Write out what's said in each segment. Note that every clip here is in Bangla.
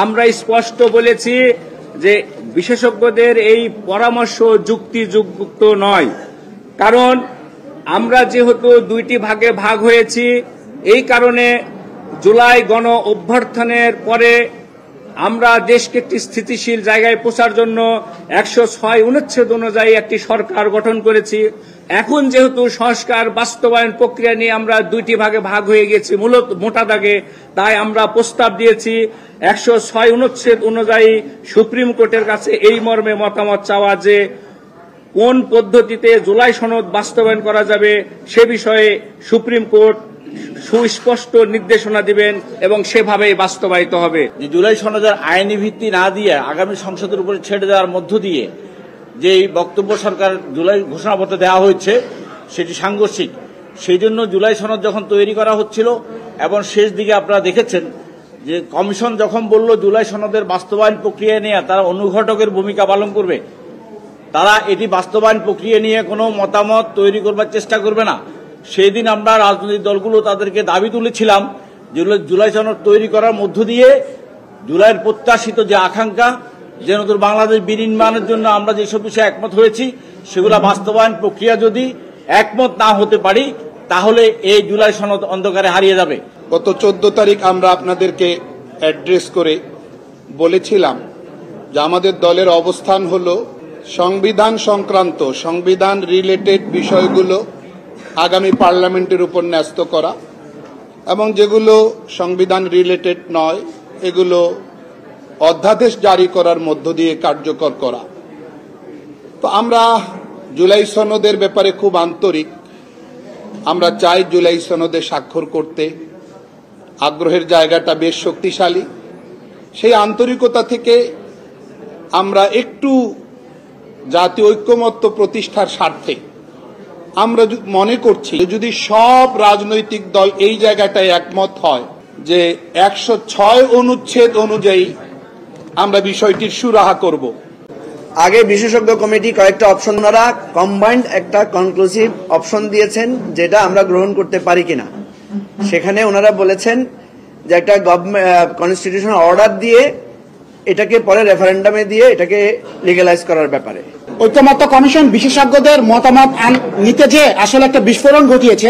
আমরা স্পষ্ট বলেছি যে বিশেষজ্ঞদের এই পরামর্শ যুক্তিযুক্ত নয়, কারণ আমরা যেহেতু দুইটি ভাগে ভাগ হয়েছি, এই কারণে জুলাই গণ অভ্যর্থনের পরে আমরা দেশকে একটি স্থিতিশীল জায়গায় পৌঁছার জন্য 106 অনুচ্ছেদ অনুযায়ী একটি সরকার গঠন করেছি। এখন যেহেতু সংস্কার বাস্তবায়ন প্রক্রিয়া নিয়ে আমরা দুইটি ভাগে ভাগ হয়ে গেছি মূলত মোটা দাগে, তাই আমরা প্রস্তাব দিয়েছি 106 অনুচ্ছেদ অনুযায়ী সুপ্রিম কোর্টের কাছে এই মর্মে মতামত চাওয়া যে কোন পদ্ধতিতে জুলাই সনদ বাস্তবায়ন করা যাবে সে বিষয়ে সুপ্রিম কোর্ট সুস্পষ্ট নির্দেশনা দিবেন এবং সেভাবেই বাস্তবায়িত হবে। জুলাই সনদের আইনি ভিত্তি না দিয়ে আগামী সংসদের উপরে ছেড়ে দেওয়ার মধ্য দিয়ে যে বক্তব্য সরকার জুলাই ঘোষণাপত্রে দেওয়া হয়েছে সেটি সাংঘর্ষিক। সেই জন্য জুলাই সনদ যখন তৈরি করা হচ্ছিল এবং শেষ দিকে আপনারা দেখেছেন যে কমিশন যখন বলল জুলাই সনদের বাস্তবায়ন প্রক্রিয়া নিয়ে তারা অনুঘটকের ভূমিকা পালন করবে, তারা এটি বাস্তবায়ন প্রক্রিয়া নিয়ে কোনো মতামত তৈরি করবার চেষ্টা করবে না। সেই দিন আমরা রাজনৈতিক দলগুলো তাদেরকে দাবি তুলেছিলাম যে জুলাই সনদ তৈরি করার মধ্য দিয়ে জুলাইয়ের প্রত্যাশিত যে আকাঙ্ক্ষা যে নতুন বাংলাদেশ বিনির্মাণের জন্য আমরা যেসব বিষয়ে একমত হয়েছি সেগুলো বাস্তবায়ন প্রক্রিয়া যদি একমত না হতে পারি তাহলে এই জুলাই সনদ অন্ধকারে হারিয়ে যাবে। গত 14 তারিখ আমরা আপনাদেরকে অ্যাড্রেস করে বলেছিলাম যে আমাদের দলের অবস্থান হলো সংবিধান সংক্রান্ত সংবিধান রিলেটেড বিষয়গুলো আগামী পার্লামেন্টের উপর ন্যস্ত করা এবং যেগুলো সংবিধান রিলেটেড নয় এগুলো অধ্যাদেশ জারি করার মধ্য দিয়ে কার্যকর করা। তো আমরা জুলাই সনদের ব্যাপারে খুব আন্তরিক, আমরা চাই জুলাই সনদে স্বাক্ষর করতে, আগ্রহের জায়গাটা বেশ শক্তিশালী। সেই আন্তরিকতা থেকে আমরা একটু জাতীয় ঐক্যমত্য প্রতিষ্ঠার স্বার্থে আমরা মনে করছি যদি সব রাজনৈতিক দল এই জায়গাটায় একমত হয় যে 106 অনুচ্ছেদ অনুযায়ী আমরা বিষয়টির সুরাহা করব। আগে বিশেষজ্ঞ কমিটি কয়েকটা অপশন ওনারা কম্বাইন্ড একটা কনক্লুসিভ অপশন দিয়েছেন যেটা আমরা গ্রহণ করতে পারি কিনা। সেখানে ওনারা বলেছেন যে একটা কনস্টিটিউশনাল অর্ডার দিয়ে এটাকে পরে রেফারেন্ডামে দিয়ে এটাকে লিগ্যালাইজ করার ব্যাপারে ঐক্যমত্য কমিশন বিশেষজ্ঞদের মতামত নিতে যে আসলে একটা বিস্ফোরণ ঘটিয়েছে,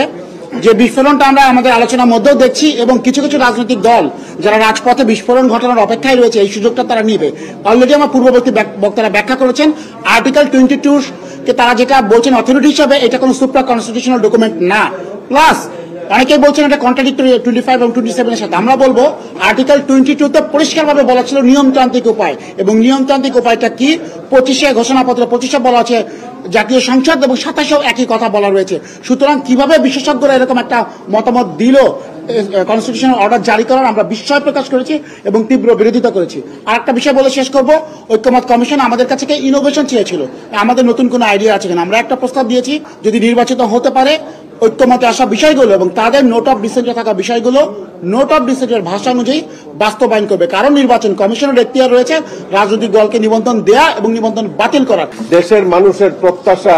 যে বিস্ফোরণটা আমরা আমাদের আলোচনার মধ্যেও দেখছি এবং কিছু কিছু রাজনৈতিক দল যারা রাজপথে বিস্ফোরণ ঘটানোর অপেক্ষায় রয়েছে এই সুযোগটা তারা নিবে। অলরেডি আমার পূর্ববর্তী বক্তারা ব্যাখ্যা করেছেন আর্টিকেল 22 কে তারা যেটা বলছেন অথরিটি হিসাবে এটা কোনো সুপ্রা কনস্টিটিউশনাল ডকুমেন্ট না। প্লাস অনেকেই বলছেন এটা কন্ট্রাডিক্টরি 25 এবং 27 এর সাথে। আমরা বলবো আর্টিকেল 22 তে পরিষ্কারভাবে বলা ছিল নিয়মতান্ত্রিক উপায়, এবং নিয়মতান্ত্রিক উপায়টা কি 25-এ ঘোষণাপত্র 25-এ বলা আছে জাতীয় সংসদ এবং 27-এও একই কথা বলা রয়েছে। সুতরাং কিভাবে বিশেষজ্ঞরা এরকম একটা মতামত দিল কনস্টিটিউশনাল অর্ডার জারি করার আমরা বিস্ময় প্রকাশ করেছি এবং তীব্র বিরোধিতা করেছি। আর একটা বিষয় বলে শেষ করব, ঐক্যমত কমিশন আমাদের কাছে ইনোভেশন চেয়েছিল, আমাদের নতুন কোনো আইডিয়া আছে কিনা। আমরা একটা প্রস্তাব দিয়েছি যদি নির্বাচিত হতে পারে ঐক্যমতে আসা বিষয়গুলো এবং তাদের নোট অফ ডিসেন্টে থাকা বিষয়গুলো নোট অফ ডিসেন্টের ভাষা অনুযায়ী বাস্তবায়ন করবে। কারণ নির্বাচন কমিশনের এখতিয়ার রয়েছে রাজনৈতিক দলকে নিবন্ধন দেয়া এবং নিবন্ধন বাতিল করার। দেশের মানুষের প্রত্যাশা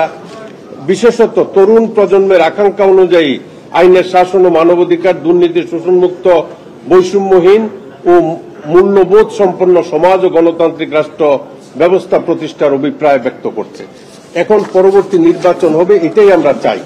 বিশেষত তরুণ প্রজন্মের আকাঙ্ক্ষা অনুযায়ী আইনের শাসন ও মানবাধিকার, দুর্নীতি শোষণমুক্ত, বৈষম্যহীন ও মূল্যবোধ সম্পন্ন সমাজ ও গণতান্ত্রিক রাষ্ট্র ব্যবস্থা প্রতিষ্ঠার অভিপ্রায় ব্যক্ত করছে। এখন পরবর্তী নির্বাচন হবে, এটাই আমরা চাই।